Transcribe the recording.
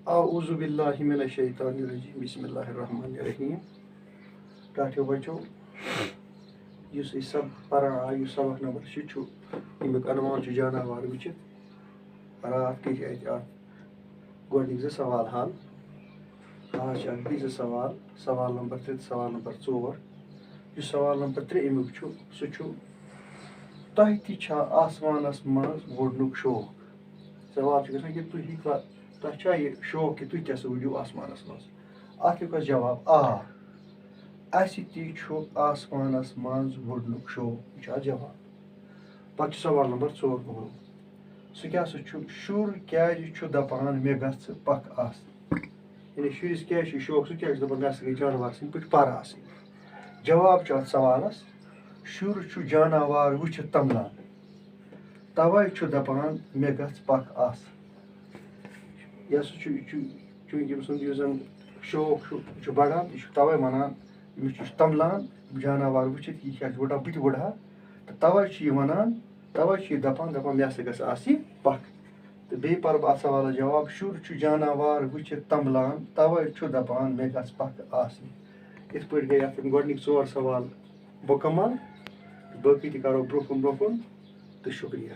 आऊज़ु बिल्लाहि मिनश शैतानिर रजीम बिस्मिल्लाहिर रहमानिर रहीम। टाठियो बच्चों युस सब परान आयु सबक नंबर 6 अमुक अनवान जानवर वुचित रात कह गोडनिक 2 सवाल हल आज बी सवाल सवाल नंबर 3 सवाल नंबर 4 सवाल नंबर 3 अमुक सह तह ता आसमानस मज वुडनुक शौक सवाल कि तुह यह शौक कि तुह क्या वुडियो आसमानस मज अत जवाब आ अस आसमानस मज वुडनुक शौक यह जवाब पे सवाल नंबर 4 गोल सह क्या शुर क्या दपान मे गछ पख आस यानी शुरिस क्या शौक सह क्या दपान मे गई जानवर सद पे पर आस जवाब अत सवालस शुर जानवर वुचित तमलान तवे दपान मे गछ पख आस यह चूंकि जन शौक बढ़ान यह तवे वनान तमलान जानवर वुचित यह वुड़ा बह वुड़ा तो तवे वनान तवे दपान मे गछ आस पख तो बे पर अत सवाल जवाब शुर जानवर वुचित तमलान तवे दपान मे गछ पख आस इत पे गई गोडनिक 4 सवाल मुकम्मल बाकी करो ब्रोह कुन तो शुक्रिया।